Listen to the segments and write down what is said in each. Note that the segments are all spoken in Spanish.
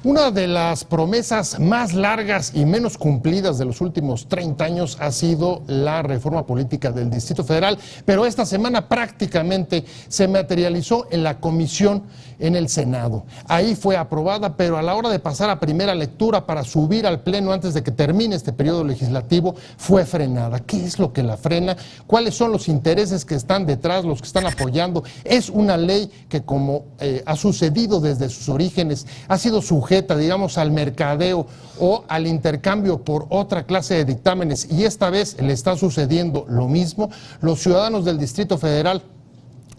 Una de las promesas más largas y menos cumplidas de los últimos 30 años ha sido la reforma política del Distrito Federal, pero esta semana prácticamente se materializó en la comisión en el Senado. Ahí fue aprobada, pero a la hora de pasar a primera lectura para subir al Pleno antes de que termine este periodo legislativo, fue frenada. ¿Qué es lo que la frena? ¿Cuáles son los intereses que están detrás, los que están apoyando? Es una ley que, como ha sucedido desde sus orígenes, ha sido sujeta, digamos, al mercadeo o al intercambio por otra clase de dictámenes, y esta vez le está sucediendo lo mismo. Los ciudadanos del Distrito Federal,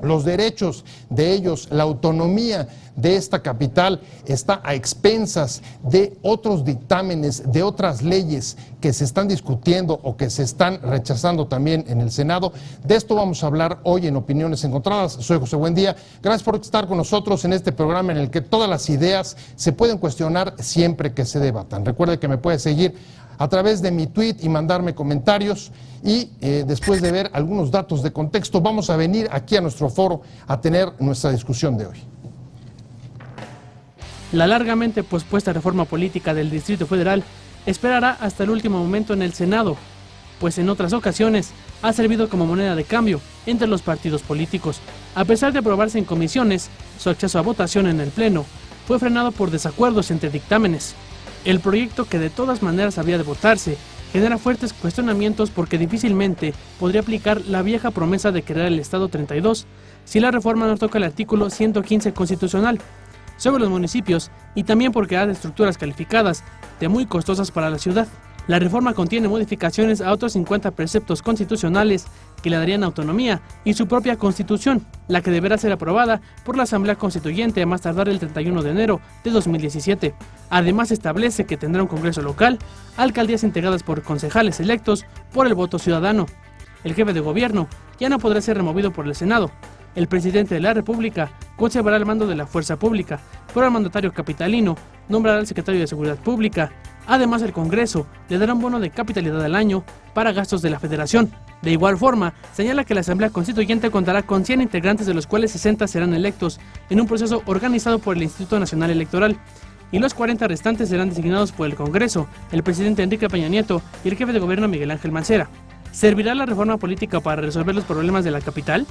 los derechos de ellos, la autonomía de esta capital está a expensas de otros dictámenes, de otras leyes que se están discutiendo o que se están rechazando también en el Senado. De esto vamos a hablar hoy en Opiniones Encontradas. Soy José Buendía. Gracias por estar con nosotros en este programa en el que todas las ideas se pueden cuestionar siempre que se debatan. Recuerde que me puede seguir a través de mi tweet y mandarme comentarios, y después de ver algunos datos de contexto vamos a venir aquí a nuestro foro a tener nuestra discusión de hoy. La largamente pospuesta reforma política del Distrito Federal esperará hasta el último momento en el Senado, pues en otras ocasiones ha servido como moneda de cambio entre los partidos políticos. A pesar de aprobarse en comisiones, su acceso a votación en el Pleno fue frenado por desacuerdos entre dictámenes. El proyecto, que de todas maneras había de votarse, genera fuertes cuestionamientos porque difícilmente podría aplicar la vieja promesa de crear el Estado 32 si la reforma no toca el artículo 115 constitucional sobre los municipios, y también porque ha de estructuras calificadas de muy costosas para la ciudad. La reforma contiene modificaciones a otros 50 preceptos constitucionales que le darían autonomía y su propia constitución, la que deberá ser aprobada por la Asamblea Constituyente a más tardar el 31 de enero de 2017. Además, establece que tendrá un Congreso local, alcaldías integradas por concejales electos por el voto ciudadano. El jefe de gobierno ya no podrá ser removido por el Senado. El presidente de la República conservará el mando de la fuerza pública, pero al mandatario capitalino nombrará al secretario de Seguridad Pública. Además, el Congreso le dará un bono de capitalidad al año para gastos de la Federación. De igual forma, señala que la Asamblea Constituyente contará con 100 integrantes, de los cuales 60 serán electos en un proceso organizado por el Instituto Nacional Electoral, y los 40 restantes serán designados por el Congreso, el presidente Enrique Peña Nieto y el jefe de gobierno Miguel Ángel Mancera. ¿Servirá la reforma política para resolver los problemas de la capital?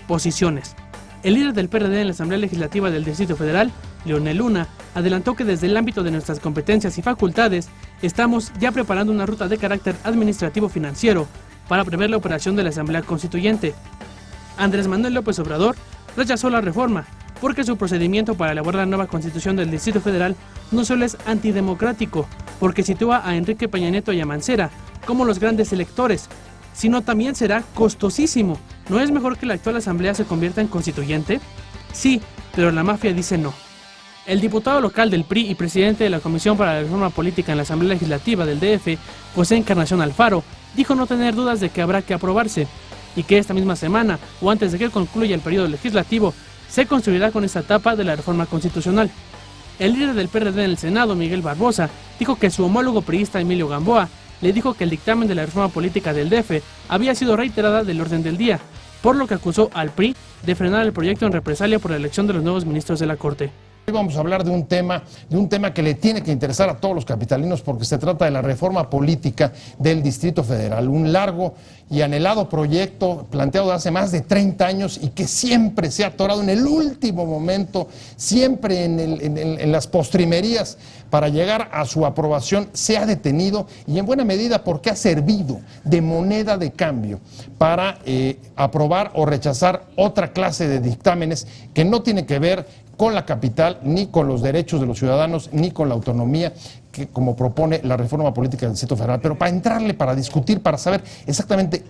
Posiciones. El líder del PRD en la Asamblea Legislativa del Distrito Federal, Leonel Luna, adelantó que desde el ámbito de nuestras competencias y facultades estamos ya preparando una ruta de carácter administrativo-financiero para prever la operación de la Asamblea Constituyente. Andrés Manuel López Obrador rechazó la reforma porque su procedimiento para elaborar la nueva Constitución del Distrito Federal no solo es antidemocrático, porque sitúa a Enrique Peña Nieto y a Mancera como los grandes electores, sino también será costosísimo. ¿No es mejor que la actual Asamblea se convierta en constituyente? Sí, pero la mafia dice no. El diputado local del PRI y presidente de la Comisión para la Reforma Política en la Asamblea Legislativa del DF, José Encarnación Alfaro, dijo no tener dudas de que habrá que aprobarse, y que esta misma semana, o antes de que concluya el periodo legislativo, se construirá con esta etapa de la reforma constitucional. El líder del PRD en el Senado, Miguel Barbosa, dijo que su homólogo priista Emilio Gamboa le dijo que el dictamen de la reforma política del DF había sido reiterada del orden del día, por lo que acusó al PRI de frenar el proyecto en represalia por la elección de los nuevos ministros de la Corte. Hoy vamos a hablar de un tema que le tiene que interesar a todos los capitalinos, porque se trata de la reforma política del Distrito Federal, un largo y anhelado proyecto planteado hace más de 30 años y que siempre se ha atorado en el último momento, siempre en las postrimerías para llegar a su aprobación. Se ha detenido, y en buena medida porque ha servido de moneda de cambio para aprobar o rechazar otra clase de dictámenes que no tiene que ver con la capital, ni con los derechos de los ciudadanos, ni con la autonomía, que como propone la reforma política del Distrito Federal. Pero para entrarle, para discutir, para saber exactamente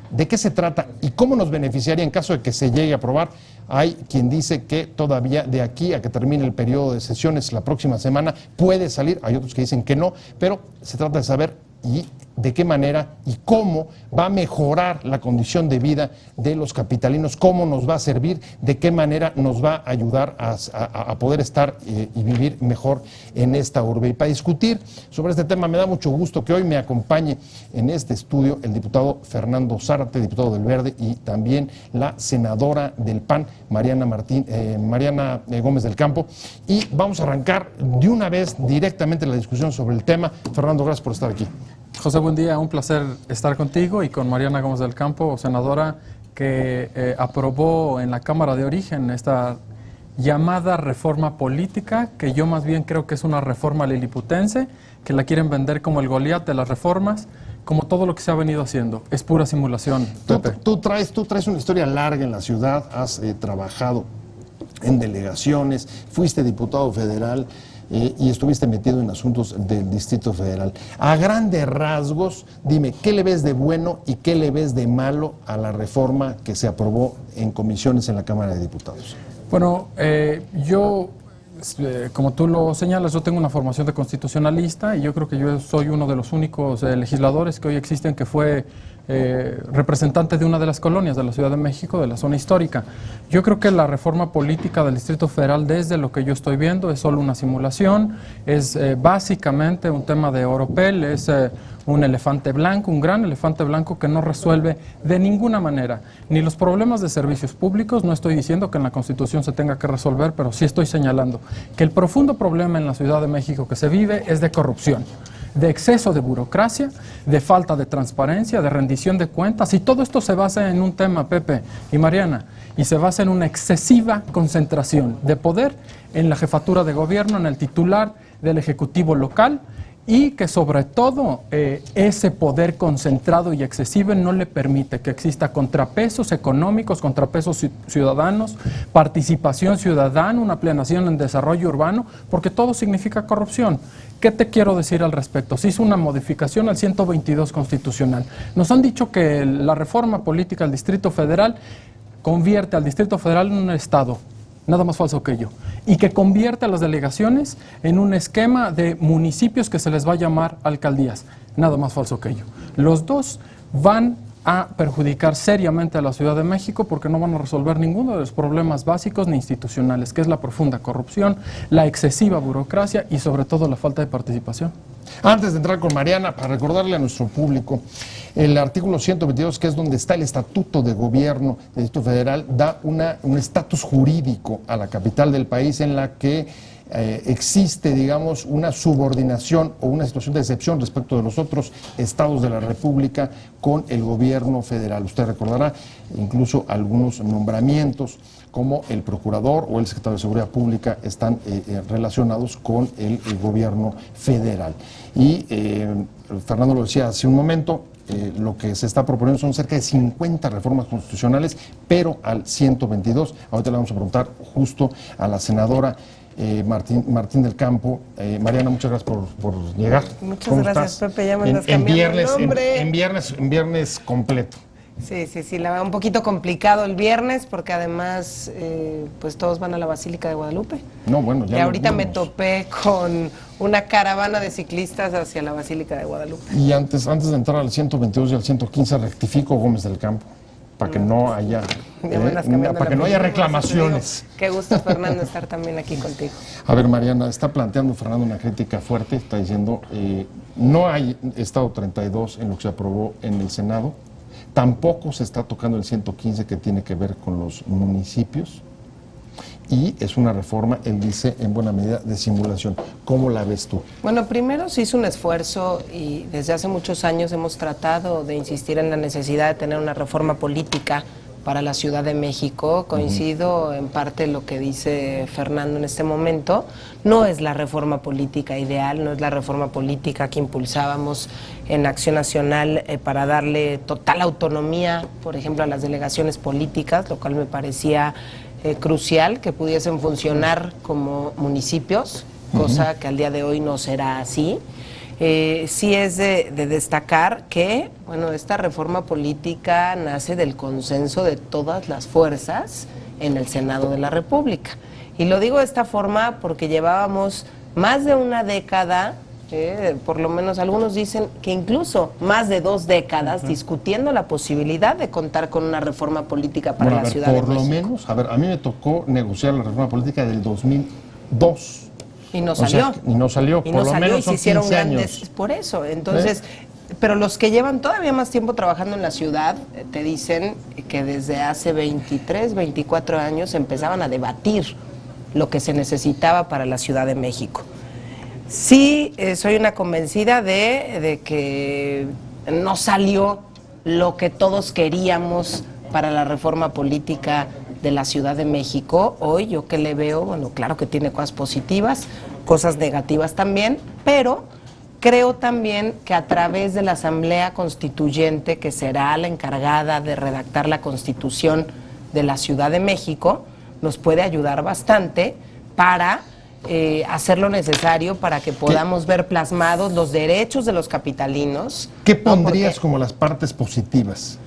de qué se trata y cómo nos beneficiaría en caso de que se llegue a aprobar, hay quien dice que todavía de aquí a que termine el periodo de sesiones la próxima semana puede salir, hay otros que dicen que no, pero se trata de saber y de qué manera y cómo va a mejorar la condición de vida de los capitalinos, cómo nos va a servir, de qué manera nos va a ayudar a poder estar y vivir mejor en esta urbe. Y para discutir sobre este tema me da mucho gusto que hoy me acompañe en este estudio el diputado Fernando Zárate, diputado del Verde, y también la senadora del PAN, Mariana Gómez del Campo. Y vamos a arrancar de una vez directamente la discusión sobre el tema. Fernando, gracias por estar aquí. José, buen día, un placer estar contigo y con Mariana Gómez del Campo, senadora que aprobó en la Cámara de Origen esta llamada reforma política, que yo más bien creo que es una reforma liliputense, que la quieren vender como el Goliat de las reformas, como todo lo que se ha venido haciendo. Es pura simulación. Tú traes una historia larga en la ciudad, has trabajado en delegaciones, fuiste diputado federal, y estuviste metido en asuntos del Distrito Federal. A grandes rasgos, dime, ¿qué le ves de bueno y qué le ves de malo a la reforma que se aprobó en comisiones en la Cámara de Diputados? Bueno, yo, como tú lo señalas, yo tengo una formación de constitucionalista y yo creo que yo soy uno de los únicos legisladores que hoy existen que fue representante de una de las colonias de la Ciudad de México, de la zona histórica. Yo creo que la reforma política del Distrito Federal, desde lo que yo estoy viendo, es solo una simulación, es básicamente un tema de oropel, es un elefante blanco, un gran elefante blanco que no resuelve de ninguna manera ni los problemas de servicios públicos. No estoy diciendo que en la Constitución se tenga que resolver, pero sí estoy señalando que el profundo problema en la Ciudad de México que se vive es de corrupción, de exceso de burocracia, de falta de transparencia, de rendición de cuentas, y todo esto se basa en un tema, Pepe y Mariana, y se basa en una excesiva concentración de poder en la jefatura de gobierno, en el titular del Ejecutivo local, y que sobre todo ese poder concentrado y excesivo no le permite que exista contrapesos económicos, contrapesos ciudadanos, participación ciudadana, una planeación en desarrollo urbano, porque todo significa corrupción. ¿Qué te quiero decir al respecto? Se hizo una modificación al 122 constitucional. Nos han dicho que la reforma política del Distrito Federal convierte al Distrito Federal en un estado. Nada más falso que ello. Y que convierte a las delegaciones en un esquema de municipios que se les va a llamar alcaldías. Nada más falso que ello. Los dos van a perjudicar seriamente a la Ciudad de México porque no van a resolver ninguno de los problemas básicos ni institucionales, que es la profunda corrupción, la excesiva burocracia y sobre todo la falta de participación. Antes de entrar con Mariana, para recordarle a nuestro público, el artículo 122, que es donde está el Estatuto de Gobierno del Distrito Federal, da un estatus jurídico a la capital del país en la que existe, digamos, una subordinación o una situación de excepción respecto de los otros estados de la República con el gobierno federal. Usted recordará incluso algunos nombramientos como el procurador o el secretario de Seguridad Pública están relacionados con el gobierno federal. Y Fernando lo decía hace un momento, lo que se está proponiendo son cerca de 50 reformas constitucionales, pero al 122. Ahorita le vamos a preguntar justo a la senadora Martín del Campo. Mariana, muchas gracias por llegar. Muchas gracias, estás? Pepe, ya me andas cambiando el nombre. En viernes completo. Sí, la veo un poquito complicado el viernes porque además pues todos van a la Basílica de Guadalupe. No, bueno, ya. Y ahorita me topé con una caravana de ciclistas hacia la Basílica de Guadalupe. Y antes de entrar al 122 y al 115 rectifico Gómez del Campo para que no haya reclamaciones. Qué gusto, Fernando, estar también aquí contigo. A ver, Mariana, está planteando Fernando una crítica fuerte, está diciendo no hay Estado 32 en lo que se aprobó en el Senado. Tampoco se está tocando el 115 que tiene que ver con los municipios y es una reforma, él dice, en buena medida de simulación. ¿Cómo la ves tú? Bueno, primero se hizo un esfuerzo y desde hace muchos años hemos tratado de insistir en la necesidad de tener una reforma política para la Ciudad de México. Coincido en parte lo que dice Fernando en este momento. No es la reforma política ideal, no es la reforma política que impulsábamos en Acción Nacional para darle total autonomía, por ejemplo, a las delegaciones políticas, lo cual me parecía crucial, que pudiesen funcionar como municipios, cosa que al día de hoy no será así. Sí es de destacar que, bueno, esta reforma política nace del consenso de todas las fuerzas en el Senado de la República. Y lo digo de esta forma porque llevábamos más de una década por lo menos algunos dicen que incluso más de 2 décadas discutiendo la posibilidad de contar con una reforma política para la Ciudad de México. Por lo menos, a ver, a mí me tocó negociar la reforma política del 2002. Y no salió. Y no salió, Y por no lo salió menos y se son hicieron 15 grandes. años. Por eso, entonces, pero los que llevan todavía más tiempo trabajando en la ciudad te dicen que desde hace 23, 24 años empezaban a debatir lo que se necesitaba para la Ciudad de México. Sí, soy una convencida de que no salió lo que todos queríamos para la reforma política de la Ciudad de México. Hoy yo que le veo, bueno, claro que tiene cosas positivas, cosas negativas también, pero creo también que a través de la Asamblea Constituyente, que será la encargada de redactar la Constitución de la Ciudad de México, nos puede ayudar bastante para hacer lo necesario para que podamos ver plasmados los derechos de los capitalinos. ¿Qué pondrías como las partes positivas?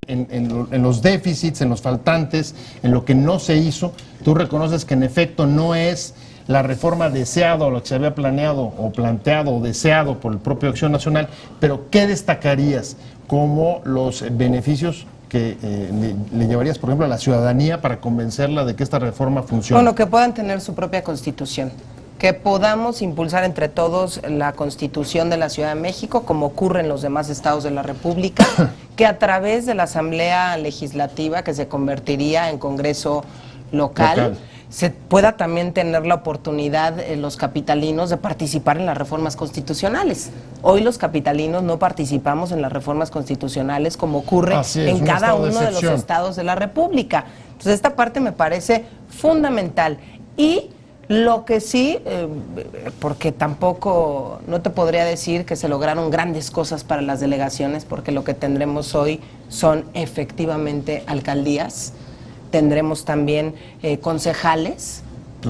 En los déficits, en los faltantes, en lo que no se hizo, tú reconoces que en efecto no es la reforma deseada o lo que se había planeado o planteado o deseado por el propio Acción Nacional, pero ¿qué destacarías como los beneficios que le llevarías, por ejemplo, a la ciudadanía para convencerla de que esta reforma funcione? Bueno, que puedan tener su propia constitución, que podamos impulsar entre todos la Constitución de la Ciudad de México, como ocurre en los demás estados de la República, que a través de la Asamblea Legislativa, que se convertiría en Congreso local, se pueda también tener la oportunidad los capitalinos de participar en las reformas constitucionales. Hoy los capitalinos no participamos en las reformas constitucionales como ocurre en cada uno de los estados de la República. Entonces esta parte me parece fundamental. Y lo que sí, porque tampoco, no te podría decir que se lograron grandes cosas para las delegaciones, porque lo que tendremos hoy son efectivamente alcaldías. Tendremos también concejales.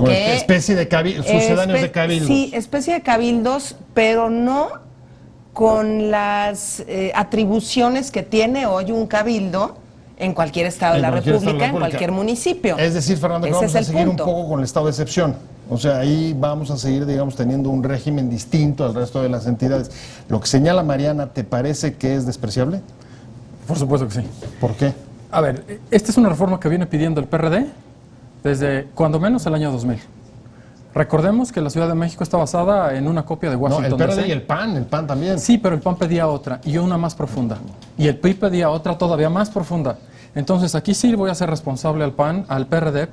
Especie de sucedáneos de cabildos. Sí, especie de cabildos, pero no con las atribuciones que tiene hoy un cabildo en cualquier estado de la República, en cualquier municipio. Es decir, Fernando, que vamos a seguir un poco con el estado de excepción. O sea, ahí vamos a seguir, digamos, teniendo un régimen distinto al resto de las entidades. Lo que señala Mariana, ¿te parece que es despreciable? Por supuesto que sí. ¿Por qué? A ver, esta es una reforma que viene pidiendo el PRD desde cuando menos el año 2000. Recordemos que la Ciudad de México está basada en una copia de Washington. No, el PRD y el PAN también. Sí, pero el PAN pedía otra y una más profunda. Y el PRI pedía otra todavía más profunda. Entonces aquí sí voy a ser responsable al PRD,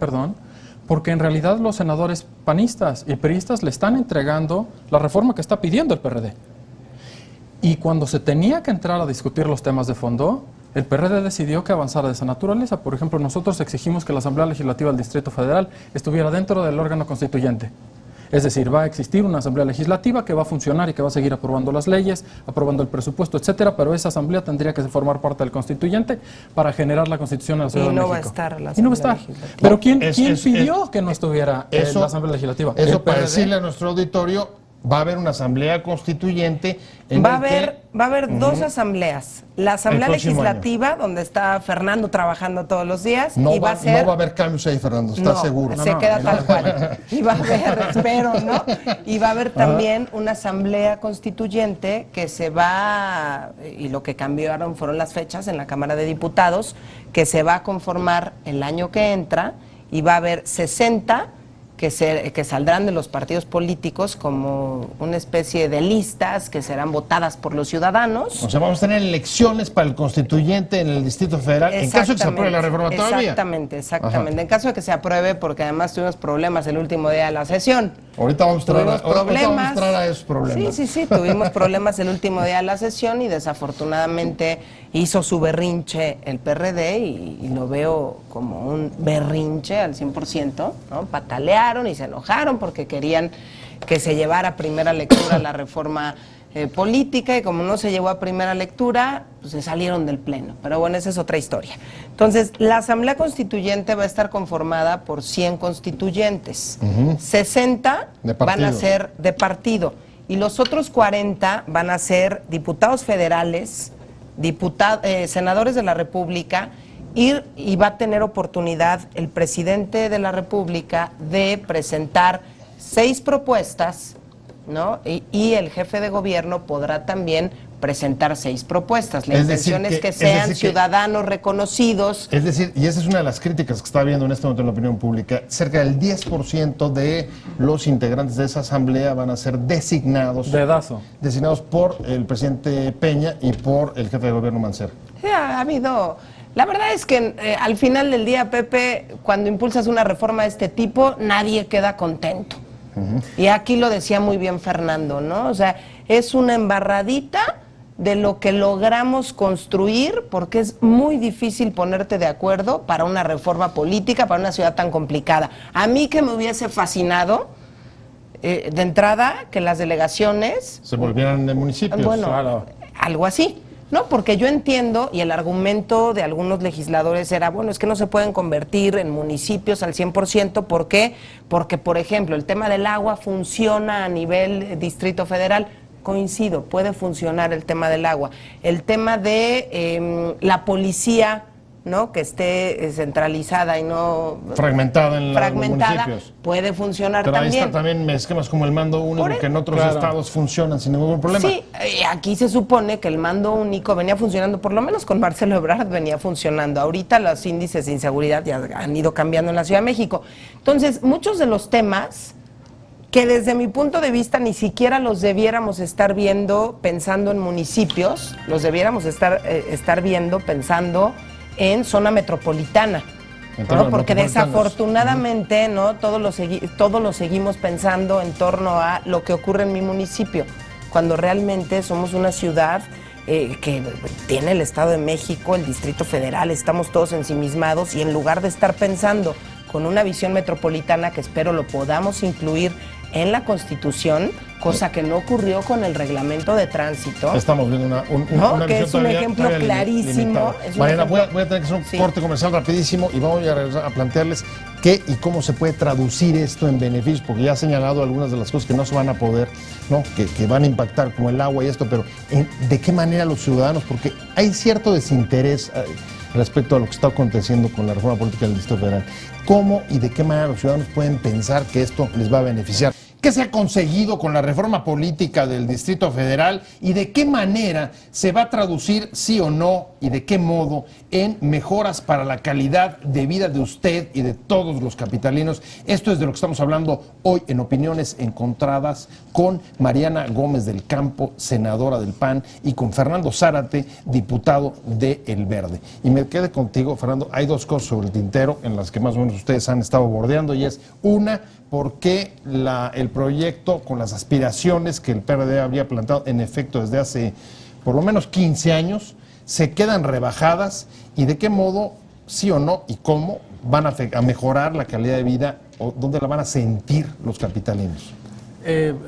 porque en realidad los senadores panistas y priistas le están entregando la reforma que está pidiendo el PRD. Y cuando se tenía que entrar a discutir los temas de fondo, el PRD decidió que avanzara de esa naturaleza. Por ejemplo, nosotros exigimos que la Asamblea Legislativa del Distrito Federal estuviera dentro del órgano constituyente. Es decir, va a existir una Asamblea Legislativa que va a funcionar y que va a seguir aprobando las leyes, aprobando el presupuesto, etcétera, pero esa Asamblea tendría que formar parte del Constituyente para generar la Constitución de la Ciudad de México. Y no va a estar la Asamblea Y no va a estar. Legislativa. Pero ¿quién pidió que no estuviera la Asamblea Legislativa? Eso para decirle a nuestro auditorio, va a haber una Asamblea Constituyente. Va a haber dos asambleas. La Asamblea Legislativa, donde está Fernando trabajando todos los días, no y va a ser... No va a haber cambios ahí, Fernando, ¿estás seguro? Se queda tal cual. Y va a haber, espero, ¿no? Y va a haber también una Asamblea Constituyente que se va, y lo que cambiaron fueron las fechas en la Cámara de Diputados, que se va a conformar el año que entra, y va a haber 60 que saldrán de los partidos políticos como una especie de listas que serán votadas por los ciudadanos. O sea, vamos a tener elecciones para el constituyente en el Distrito Federal, en caso de que se apruebe la reforma todavía. Exactamente. Ajá. En caso de que se apruebe, porque además tuvimos problemas el último día de la sesión. Ahorita vamos a entrar a esos problemas. Sí, tuvimos problemas el último día de la sesión y desafortunadamente hizo su berrinche el PRD y lo veo como un berrinche al 100%, ¿no? Patalearon y se enojaron porque querían que se llevara a primera lectura la reforma política, y como no se llevó a primera lectura, pues se salieron del pleno. Pero bueno, esa es otra historia. Entonces, la Asamblea Constituyente va a estar conformada por 100 constituyentes. 60 van a ser de partido y los otros 40 van a ser diputados federales, senadores de la República, y va a tener oportunidad el presidente de la República de presentar 6 propuestas ¿no? Y el jefe de gobierno podrá también presentar 6 propuestas. La intención es que sean ciudadanos reconocidos. Es decir, y esa es una de las críticas que está habiendo en este momento en la opinión pública, cerca del 10% de los integrantes de esa asamblea van a ser designados por el presidente Peña y por el jefe de gobierno Mancera. Sí, ha habido... La verdad es que al final del día, Pepe, cuando impulsas una reforma de este tipo, nadie queda contento. Y aquí lo decía muy bien Fernando, ¿no? O sea, es una embarradita de lo que logramos construir, porque es muy difícil ponerte de acuerdo para una reforma política, para una ciudad tan complicada. A mí que me hubiese fascinado, de entrada, que las delegaciones... se volvieran de municipios. Bueno, claro. Algo así. No, porque yo entiendo, y el argumento de algunos legisladores era, bueno, es que no se pueden convertir en municipios al 100%, ¿por qué? Porque, por ejemplo, el tema del agua funciona a nivel Distrito Federal. Coincido, puede funcionar el tema del agua. El tema de la policía, ¿no? Que esté centralizada y no fragmentada en los municipios. Puede funcionar pero también. Pero ahí está también esquemas como el mando único que en otros estados funcionan sin ningún problema. Sí, aquí se supone que el mando único venía funcionando, por lo menos con Marcelo Ebrard venía funcionando. Ahorita los índices de inseguridad ya han ido cambiando en la Ciudad de México. Entonces, muchos de los temas que desde mi punto de vista ni siquiera los debiéramos estar viendo pensando en municipios, los debiéramos estar viendo pensando en zona metropolitana, ¿no? Porque desafortunadamente, ¿no? Todos lo seguimos pensando en torno a lo que ocurre en mi municipio, cuando realmente somos una ciudad que tiene el Estado de México, el Distrito Federal, estamos todos ensimismados, y en lugar de estar pensando con una visión metropolitana, que espero lo podamos incluir en la Constitución, cosa que no ocurrió con el reglamento de tránsito. Estamos viendo una que visión es un ejemplo clarísimo. Mariana, voy a tener que hacer un corte comercial rapidísimo y vamos a regresar a plantearles qué y cómo se puede traducir esto en beneficios, porque ya ha señalado algunas de las cosas que no se van a poder, ¿no? que van a impactar, como el agua y esto, pero ¿de qué manera los ciudadanos? Porque hay cierto desinterés respecto a lo que está aconteciendo con la reforma política del Distrito Federal. ¿Cómo y de qué manera los ciudadanos pueden pensar que esto les va a beneficiar? ¿Qué se ha conseguido con la reforma política del Distrito Federal y de qué manera se va a traducir, sí o no, y de qué modo, en mejoras para la calidad de vida de usted y de todos los capitalinos? Esto es de lo que estamos hablando hoy en Opiniones Encontradas con Mariana Gómez del Campo, senadora del PAN, y con Fernando Zárate, diputado de El Verde. Y me quedé contigo, Fernando, hay 2 cosas sobre el tintero en las que más o menos ustedes han estado bordeando, y es una, ¿por qué el proyecto con las aspiraciones que el PRD había planteado en efecto desde hace por lo menos 15 años se quedan rebajadas, y de qué modo, sí o no, y cómo van a mejorar la calidad de vida o dónde la van a sentir los capitalinos?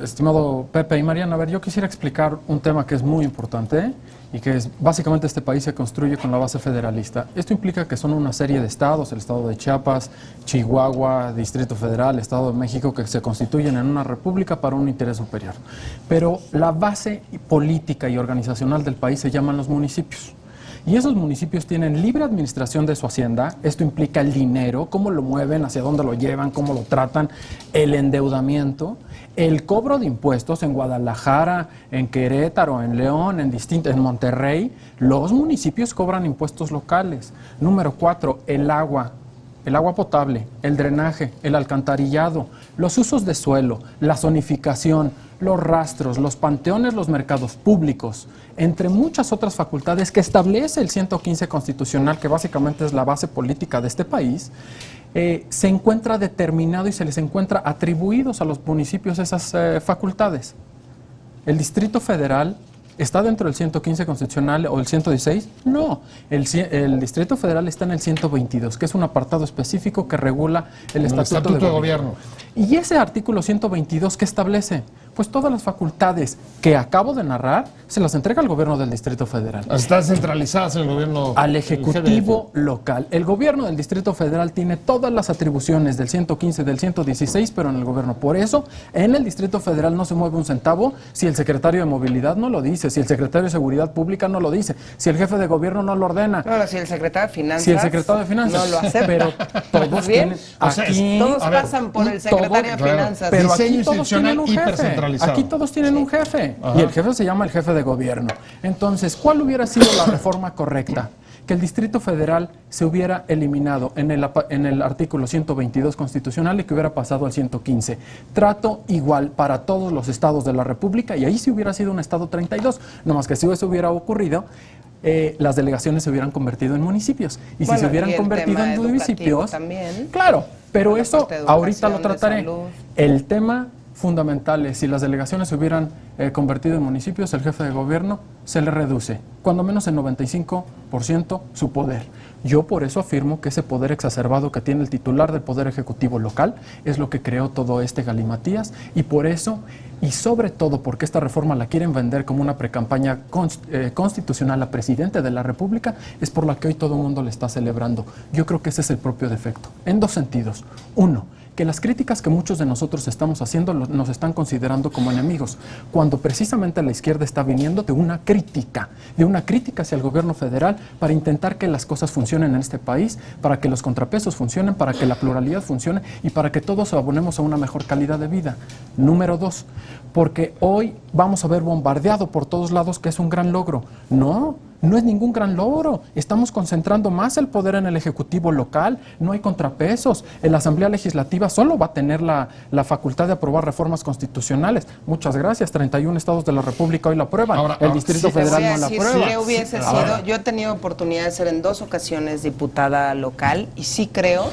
Estimado Pepe y Mariana, a ver, yo quisiera explicar un tema que es muy importante y que es, básicamente este país se construye con la base federalista. Esto implica que son una serie de estados, el estado de Chiapas, Chihuahua, Distrito Federal, Estado de México, que se constituyen en una república para un interés superior. Pero la base política y organizacional del país se llaman los municipios. Y esos municipios tienen libre administración de su hacienda. Esto implica el dinero, cómo lo mueven, hacia dónde lo llevan, cómo lo tratan, el endeudamiento, el cobro de impuestos en Guadalajara, en Querétaro, en León, en Monterrey. Los municipios cobran impuestos locales. Número 4, el agua potable, el drenaje, el alcantarillado, los usos de suelo, la zonificación, los rastros, los panteones, los mercados públicos, entre muchas otras facultades que establece el 115 constitucional, que básicamente es la base política de este país. Se encuentra determinado y se les encuentra atribuidos a los municipios esas facultades. El Distrito Federal ¿está dentro del 115 constitucional o el 116? No, el Distrito Federal está en el 122, que es un apartado específico que regula el Estatuto de Gobierno. Y ese artículo 122, ¿qué establece? Pues todas las facultades que acabo de narrar se las entrega al gobierno del Distrito Federal. Están centralizadas en el gobierno. Al Ejecutivo local. El gobierno del Distrito Federal tiene todas las atribuciones del 115, del 116, pero en el gobierno. Por eso, en el Distrito Federal no se mueve un centavo si el secretario de Movilidad no lo dice, si el secretario de Seguridad Pública no lo dice, si el jefe de gobierno no lo ordena. No, si el secretario de Finanzas. Si el secretario de Finanzas. No lo acepta. Pero todos tienen. Aquí, todos pasan por el secretario de Finanzas. Pero diseño aquí todos tienen un jefe. descentralizado. Aquí todos tienen un jefe. Ajá. Y el jefe se llama el jefe de gobierno. Entonces, ¿cuál hubiera sido la reforma correcta? Que el Distrito Federal se hubiera eliminado en el artículo 122 constitucional y que hubiera pasado al 115. Trato igual para todos los estados de la República, y ahí sí hubiera sido un estado 32. No más que si eso hubiera ocurrido, las delegaciones se hubieran convertido en municipios. Y si se hubieran convertido en municipios, también, claro, pero la eso parte de ahorita educación, lo de trataré. salud. El tema fundamental es si las delegaciones se hubieran convertido en municipios, el jefe de gobierno se le reduce, cuando menos en 95% su poder. Yo por eso afirmo que ese poder exacerbado que tiene el titular del Poder Ejecutivo local es lo que creó todo este galimatías, y por eso, y sobre todo porque esta reforma la quieren vender como una precampaña constitucional a presidente de la República, es por la que hoy todo el mundo le está celebrando. Yo creo que ese es el propio defecto, en dos sentidos. Uno, que las críticas que muchos de nosotros estamos haciendo nos están considerando como enemigos, cuando precisamente la izquierda está viniendo de una crítica hacia el gobierno federal para intentar que las cosas funcionen en este país, para que los contrapesos funcionen, para que la pluralidad funcione y para que todos abonemos a una mejor calidad de vida. Número dos, porque hoy vamos a ver bombardeado por todos lados que es un gran logro. No es ningún gran logro. Estamos concentrando más el poder en el Ejecutivo local, no hay contrapesos. En la Asamblea Legislativa solo va a tener la facultad de aprobar reformas constitucionales. Muchas gracias, 31 estados de la República hoy la aprueban. Ahora, el Distrito Federal no la aprueba. ¿Qué hubiese sido? Yo he tenido oportunidad de ser en 2 ocasiones diputada local y sí creo,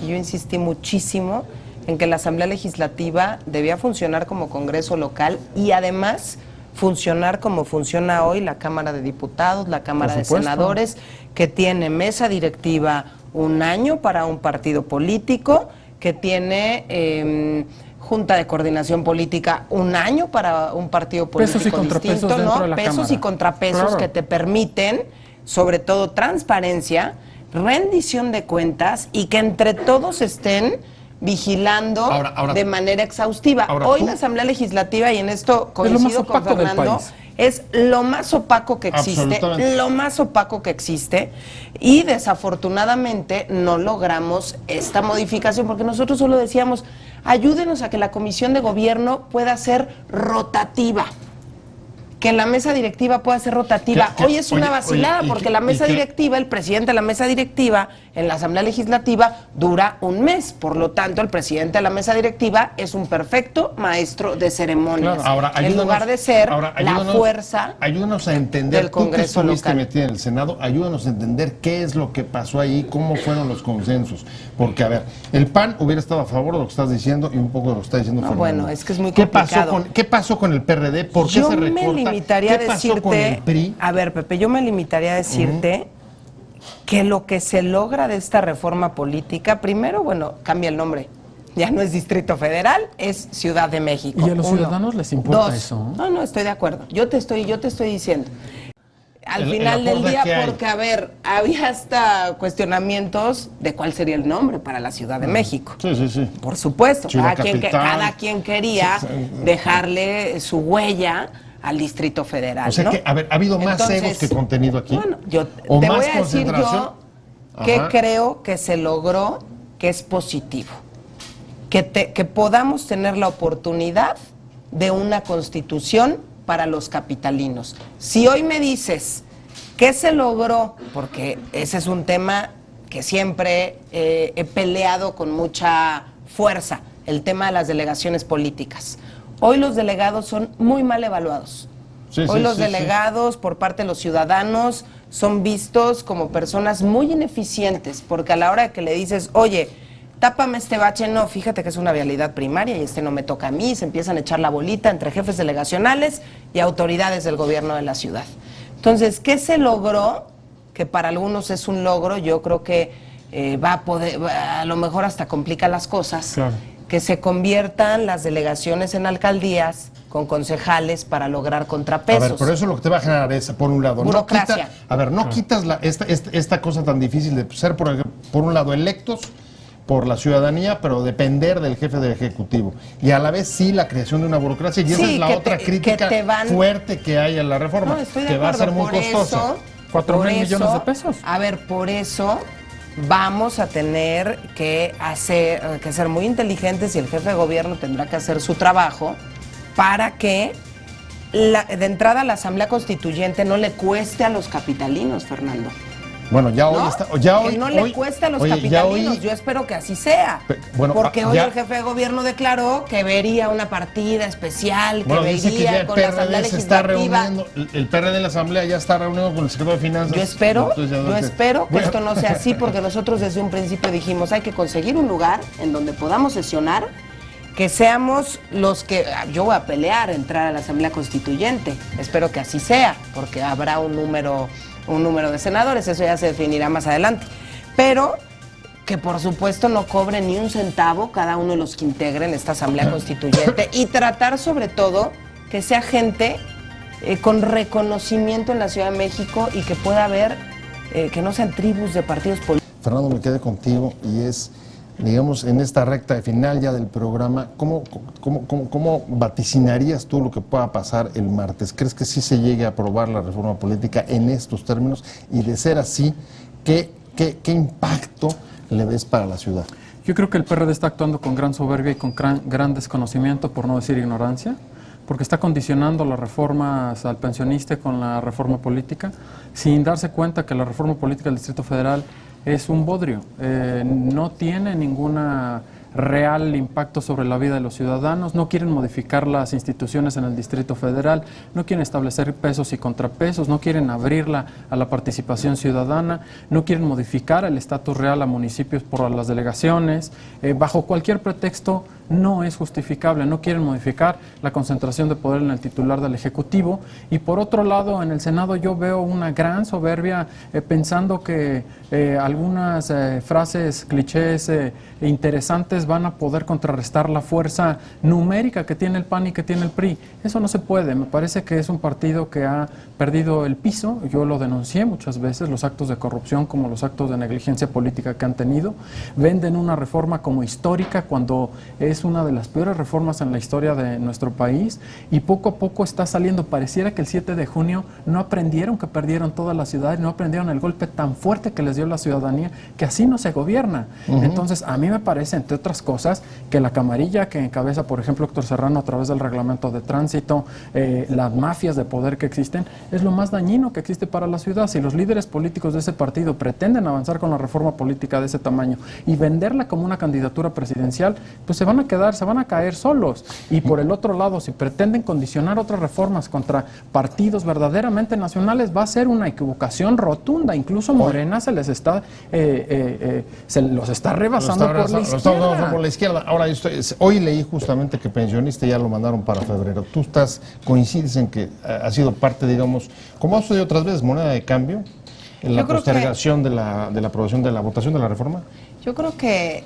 y yo insistí muchísimo en que la Asamblea Legislativa debía funcionar como Congreso local y además funcionar como funciona hoy la Cámara de Diputados, la Cámara de Senadores, que tiene mesa directiva un año para un partido político, que tiene Junta de Coordinación Política un año para un partido político pesos y contrapesos distinto, dentro ¿no? de la Pesos Cámara. y contrapesos, claro, que te permiten, sobre todo, transparencia, rendición de cuentas y que entre todos estén vigilando ahora, de manera exhaustiva. Hoy la Asamblea Legislativa, y en esto coincido con Fernando, es lo más opaco que existe, y desafortunadamente no logramos esta modificación, porque nosotros solo decíamos, ayúdenos a que la Comisión de Gobierno pueda ser rotativa, que la mesa directiva pueda ser rotativa. Hoy es una vacilada, porque la mesa directiva, el presidente de la mesa directiva en la Asamblea Legislativa dura un mes. Por lo tanto, el presidente de la mesa directiva es un perfecto maestro de ceremonias. Claro. Ahora, en lugar de ser la fuerza ayúdanos a entender, del Congreso tú que estuviste local. metida en el Senado, ayúdanos a entender qué es lo que pasó ahí, cómo fueron los consensos. Porque, a ver, el PAN hubiera estado a favor de lo que estás diciendo y un poco de lo que está diciendo Fernando. Bueno, es que es muy complicado. ¿Qué pasó con el PRD? ¿Por qué se recorta? Limitaría ¿Qué pasó con el PRI? A ver, Pepe, yo me limitaría a decirte que lo que se logra de esta reforma política, primero, bueno, cambia el nombre. Ya no es Distrito Federal, es Ciudad de México. ¿Y a los ciudadanos les importa eso? No, estoy de acuerdo. Yo te estoy diciendo. Al final del día, porque, a ver, había hasta cuestionamientos de cuál sería el nombre para la Ciudad de México. Sí. Por supuesto, cada quien quería Sí. dejarle su huella al Distrito Federal. O sea, ¿no? que, a ver, ¿ha habido más egos que contenido aquí? Bueno, yo ¿O te más voy a decir concentración? que creo que se logró, que es positivo. Que podamos tener la oportunidad de una constitución para los capitalinos. Si hoy me dices qué se logró, porque ese es un tema que siempre he peleado con mucha fuerza, el tema de las delegaciones políticas. Hoy los delegados son muy mal evaluados. Hoy los delegados por parte de los ciudadanos son vistos como personas muy ineficientes, porque a la hora que le dices, oye, tápame este bache, no, fíjate que es una vialidad primaria y este no me toca a mí, se empiezan a echar la bolita entre jefes delegacionales y autoridades del gobierno de la ciudad. Entonces, ¿qué se logró? Que para algunos es un logro, yo creo que va a poder, a lo mejor hasta complica las cosas, claro, que se conviertan las delegaciones en alcaldías con concejales para lograr contrapesos. A ver, pero eso lo que te va a generar es, por un lado, burocracia. No quitas esta cosa tan difícil de ser, por un lado, electos por la ciudadanía, pero depender del jefe del Ejecutivo. Y a la vez sí la creación de una burocracia, y esa es la otra crítica fuerte que hay en la reforma, que va a ser muy costosa. 4,000 millones de pesos. A ver, por eso vamos a tener que ser muy inteligentes y el jefe de gobierno tendrá que hacer su trabajo para que de entrada la Asamblea Constituyente no le cueste a los capitalinos, Fernando. Bueno, ya hoy ¿No? está. Ya que hoy, no le hoy, cueste a los oye, capitalinos. Yo espero que así sea. Bueno, porque hoy ya, el jefe de gobierno declaró que vería una partida especial, que bueno, dice que ya vería el con la Asamblea PRD se está Legislativa. reuniendo, el PRD de la Asamblea ya está reunido con el secretario de Finanzas. Yo espero que Bueno. esto no sea así, porque nosotros desde un principio dijimos hay que conseguir un lugar en donde podamos sesionar, que seamos los que, yo voy a pelear entrar a la Asamblea Constituyente, espero que así sea, porque habrá un número de senadores, eso ya se definirá más adelante, pero que por supuesto no cobre ni un centavo cada uno de los que integren esta Asamblea Constituyente y tratar sobre todo que sea gente con reconocimiento en la Ciudad de México y que pueda haber, que no sean tribus de partidos políticos. Fernando, me quedé contigo y es, digamos, en esta recta final ya del programa, ¿cómo vaticinarías tú lo que pueda pasar el martes? ¿Crees que sí se llegue a aprobar la reforma política en estos términos? Y de ser así, ¿qué impacto le ves para la ciudad? Yo creo que el PRD está actuando con gran soberbia y con gran desconocimiento, por no decir ignorancia, porque está condicionando las reformas al pensionista con la reforma política, sin darse cuenta que la reforma política del Distrito Federal es un bodrio, no tiene ninguna real impacto sobre la vida de los ciudadanos, no quieren modificar las instituciones en el Distrito Federal, no quieren establecer pesos y contrapesos, no quieren abrirla a la participación ciudadana, no quieren modificar el estatus real a municipios por las delegaciones, bajo cualquier pretexto no es justificable, no quieren modificar la concentración de poder en el titular del Ejecutivo, y por otro lado en el Senado yo veo una gran soberbia pensando que algunas frases, clichés interesantes van a poder contrarrestar la fuerza numérica que tiene el PAN y que tiene el PRI. Eso no se puede, me parece que es un partido que ha perdido el piso, yo lo denuncié muchas veces, los actos de corrupción como los actos de negligencia política que han tenido, venden una reforma como histórica cuando es una de las peores reformas en la historia de nuestro país, y poco a poco está saliendo, pareciera que el 7 de junio no aprendieron que perdieron toda la ciudad, no aprendieron el golpe tan fuerte que les dio la ciudadanía, que así no se gobierna. Entonces a mí me parece, entre otras cosas, que la camarilla que encabeza, por ejemplo, Héctor Serrano a través del reglamento de tránsito, las mafias de poder que existen, es lo más dañino que existe para la ciudad. Si los líderes políticos de ese partido pretenden avanzar con la reforma política de ese tamaño y venderla como una candidatura presidencial, pues se van a caer solos. Y por el otro lado, si pretenden condicionar otras reformas contra partidos verdaderamente nacionales, va a ser una equivocación rotunda. Incluso Morena se les está se los está rebasando por la izquierda. Ahora, hoy leí justamente que pensionista ya lo mandaron para febrero. ¿Tú coincides en que ha sido parte, digamos, como ha sucedido otras veces, moneda de cambio en la postergación de la aprobación de la votación de la reforma? Yo creo que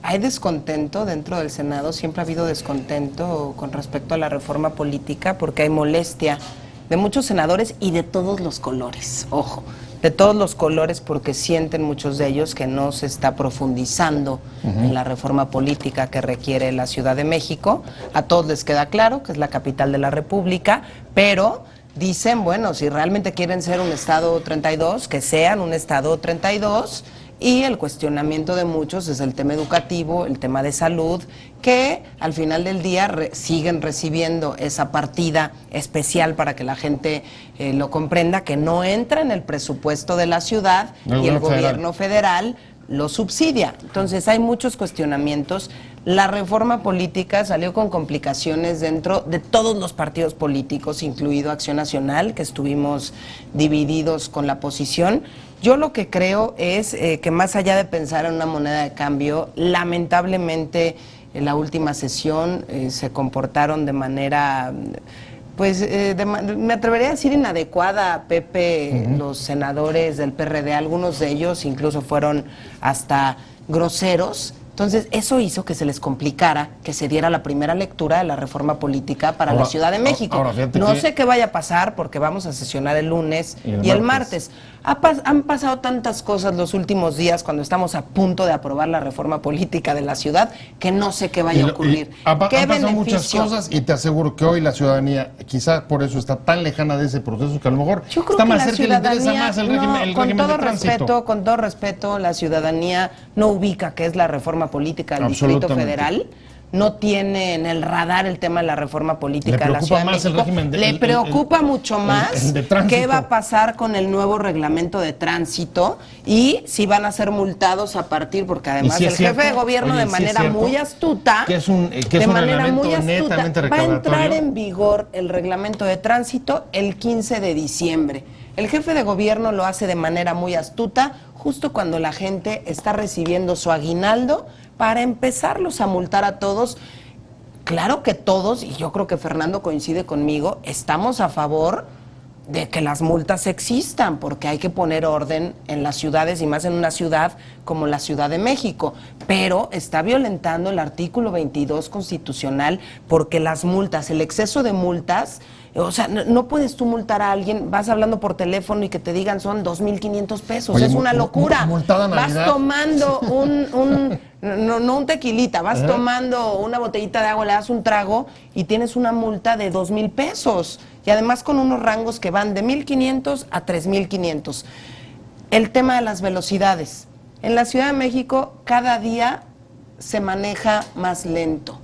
hay descontento dentro del Senado, siempre ha habido descontento con respecto a la reforma política porque hay molestia de muchos senadores y de todos los colores, ojo, de todos los colores, porque sienten muchos de ellos que no se está profundizando en la reforma política que requiere la Ciudad de México. A todos les queda claro que es la capital de la República, pero dicen, bueno, si realmente quieren ser un Estado 32, que sean un Estado 32, y el cuestionamiento de muchos es el tema educativo, el tema de salud, que al final del día siguen recibiendo esa partida especial para que la gente lo comprenda, que no entra en el presupuesto de la ciudad y el gobierno federal lo subsidia. Entonces hay muchos cuestionamientos. La reforma política salió con complicaciones dentro de todos los partidos políticos, incluido Acción Nacional, que estuvimos divididos con la posición. Yo lo que creo es que más allá de pensar en una moneda de cambio, lamentablemente en la última sesión se comportaron de manera, pues me atrevería a decir inadecuada, Pepe, los senadores del PRD, algunos de ellos incluso fueron hasta groseros. Entonces, eso hizo que se les complicara que se diera la primera lectura de la reforma política para la Ciudad de México. No sé qué vaya a pasar porque vamos a sesionar el lunes y el martes. Han pasado tantas cosas los últimos días cuando estamos a punto de aprobar la reforma política de la ciudad que no sé qué vaya a ocurrir. Han pasado muchas cosas y te aseguro que hoy la ciudadanía, quizá por eso está tan lejana de ese proceso que a lo mejor está más cerca y le interesa más el régimen de tránsito. Con todo respeto, la ciudadanía no ubica qué es la reforma política del Distrito Federal. no tiene en el radar el tema de la reforma política de la preocupa Ciudad de más el México. régimen de- Le preocupa mucho más el de tránsito. qué va a pasar con el nuevo reglamento de tránsito y si van a ser multados a partir, porque además si es el jefe cierto, de gobierno oye, de sí manera es cierto, muy astuta, que es un netamente netamente va a entrar recaudatorio. en vigor el reglamento de tránsito el 15 de diciembre. El jefe de gobierno lo hace de manera muy astuta, justo cuando la gente está recibiendo su aguinaldo, para empezarlos a multar a todos. Claro que todos, y yo creo que Fernando coincide conmigo, estamos a favor de que las multas existan, porque hay que poner orden en las ciudades y más en una ciudad como la Ciudad de México, pero está violentando el artículo 22 constitucional, porque las multas, el exceso de multas, o sea, no puedes tú multar a alguien, vas hablando por teléfono y que te digan son 2,500 pesos, Oye, es una locura. multada Vas Navidad. tomando no un tequilita, vas tomando una botellita de agua, le das un trago y tienes una multa de 2,000 pesos. Y además con unos rangos que van de 1,500 a 3,500. El tema de las velocidades. En la Ciudad de México cada día se maneja más lento.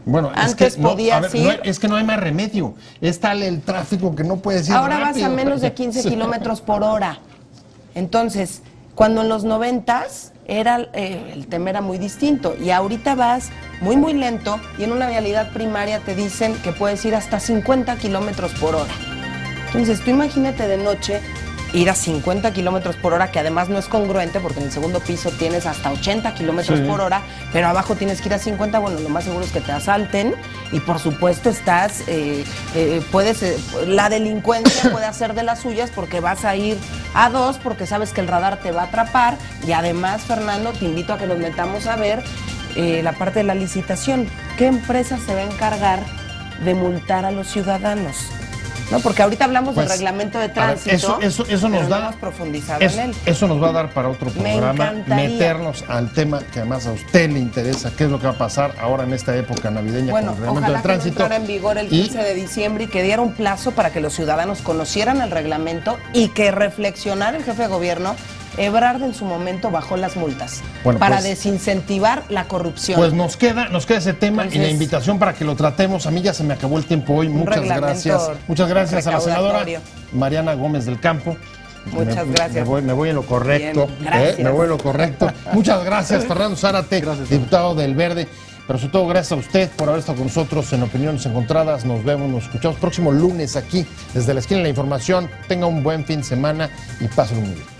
Bueno, Antes es que no, podías a ver, ir- es que no hay más remedio. Es tal el tráfico que no puedes ir Ahora vas rápido. a menos de 15 kilómetros por hora. Entonces, cuando en los 90s el tema era muy distinto y ahorita vas muy lento y en una vialidad primaria te dicen que puedes ir hasta 50 kilómetros por hora. Entonces, tú imagínate de noche ir a 50 kilómetros por hora, que además no es congruente porque en el segundo piso tienes hasta 80 kilómetros por hora, pero abajo tienes que ir a 50, bueno, lo más seguro es que te asalten y por supuesto estás, la delincuencia puede hacer de las suyas porque vas a ir a 2 porque sabes que el radar te va a atrapar y además, Fernando, te invito a que nos metamos a ver la parte de la licitación. ¿Qué empresa se va a encargar de multar a los ciudadanos? No, porque ahorita hablamos del reglamento de tránsito. Eso nos pero da. no hemos profundizado eso, en él. eso nos va a dar para otro Me programa. encantaría. Meternos al tema que además a usted le interesa, qué es lo que va a pasar ahora en esta época navideña Bueno, con el reglamento ojalá de que no tránsito. entrara en vigor el 15 de diciembre y que diera un plazo para que los ciudadanos conocieran el reglamento y que reflexionara el jefe de gobierno. Ebrard en su momento bajó las multas para desincentivar la corrupción. Pues nos queda ese tema. Entonces, y la invitación para que lo tratemos. A mí ya se me acabó el tiempo hoy. Muchas gracias. Muchas gracias a la senadora Mariana Gómez del Campo. Muchas gracias. Me voy en lo correcto. Bien, gracias. Me voy en lo correcto. Muchas gracias, Fernando Zárate, diputado del Verde. Pero sobre todo gracias a usted por haber estado con nosotros en Opiniones Encontradas. Nos vemos, nos escuchamos próximo lunes aquí desde la esquina de la información. Tenga un buen fin de semana y pásenlo muy bien.